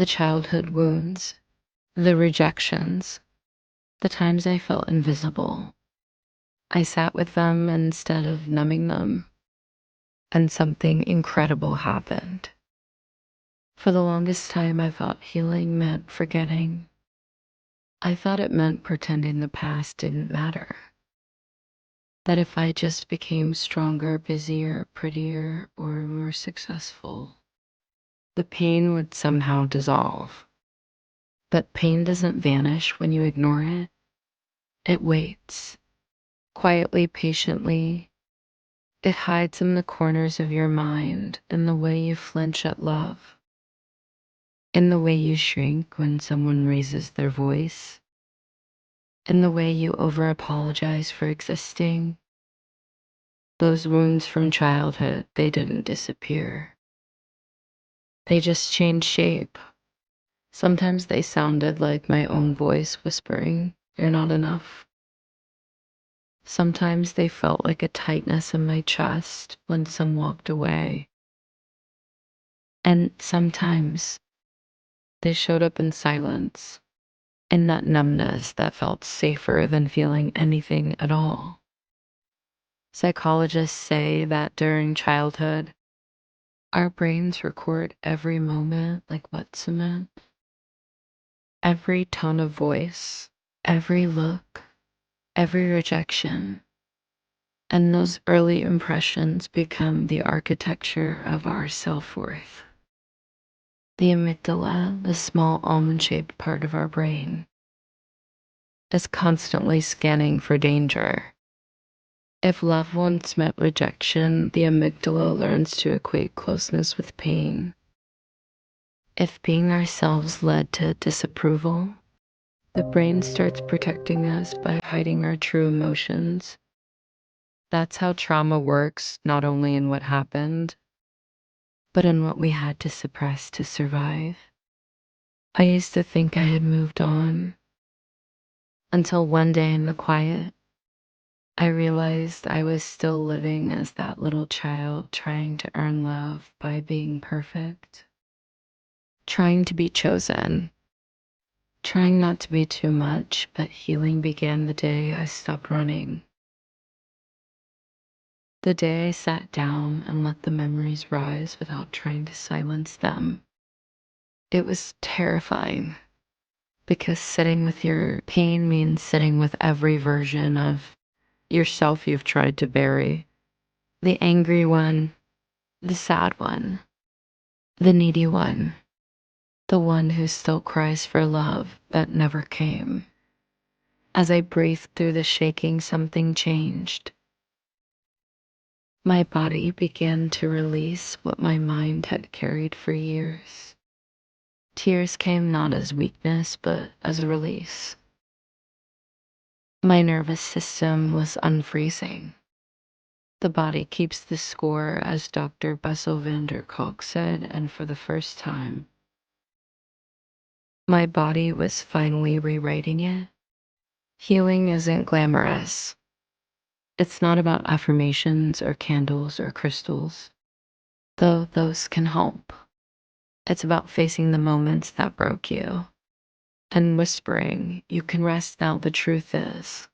The childhood wounds, the rejections, the times I felt invisible. I sat with them instead of numbing them, and something incredible happened. For the longest time, I thought healing meant forgetting. I thought it meant pretending the past didn't matter. That if I just became stronger, busier, prettier, or more successful, the pain would somehow dissolve. But pain doesn't vanish when you ignore it. It waits, quietly, patiently. It hides in the corners of your mind, in the way you flinch at love, in the way you shrink when someone raises their voice, in the way you over-apologize for existing. Those wounds from childhood, they didn't disappear. They just changed shape. Sometimes they sounded like my own voice whispering, "You're not enough." Sometimes they felt like a tightness in my chest when some walked away. And sometimes they showed up in silence, in that numbness that felt safer than feeling anything at all. Psychologists say that during childhood, our brains record every moment like wet cement. Every tone of voice, every look, every rejection. And those early impressions become the architecture of our self-worth. The amygdala, the small almond-shaped part of our brain, is constantly scanning for danger. If love once meant rejection, the amygdala learns to equate closeness with pain. If being ourselves led to disapproval, the brain starts protecting us by hiding our true emotions. That's how trauma works, not only in what happened, but in what we had to suppress to survive. I used to think I had moved on, until one day in the quiet, I realized I was still living as that little child trying to earn love by being perfect, trying to be chosen, trying not to be too much, but healing began the day I stopped running. The day I sat down and let the memories rise without trying to silence them. It was terrifying, because sitting with your pain means sitting with every version of yourself you've tried to bury. The angry one, the sad one, the needy one, the one who still cries for love that never came. As I breathed through the shaking, something changed. My body began to release what my mind had carried for years. Tears came not as weakness, but as a release. My nervous system was unfreezing. The body keeps the score, as Dr. Bessel van der Kolk said, and for the first time, my body was finally rewriting it. Healing isn't glamorous. It's not about affirmations or candles or crystals, though those can help. It's about facing the moments that broke you and whispering, "You can rest now." The truth is,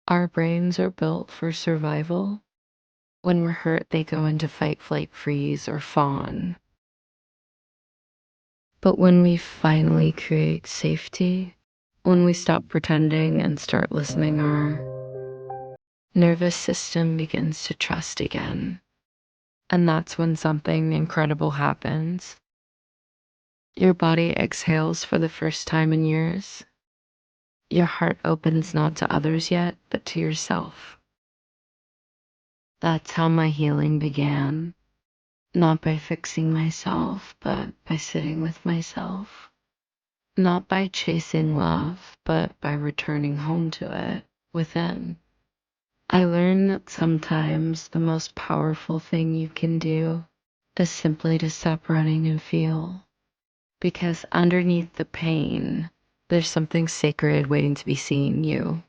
our brains are built for survival. When we're hurt, they go into fight, flight, freeze, or fawn. But when we finally create safety, when we stop pretending and start listening, our nervous system begins to trust again. And that's when something incredible happens. Your body exhales for the first time in years. Your heart opens not to others yet, but to yourself. That's how my healing began. Not by fixing myself, but by sitting with myself. Not by chasing love, but by returning home to it within. I learned that sometimes the most powerful thing you can do is simply to stop running and feel. Because underneath the pain, there's something sacred waiting to be seen. You.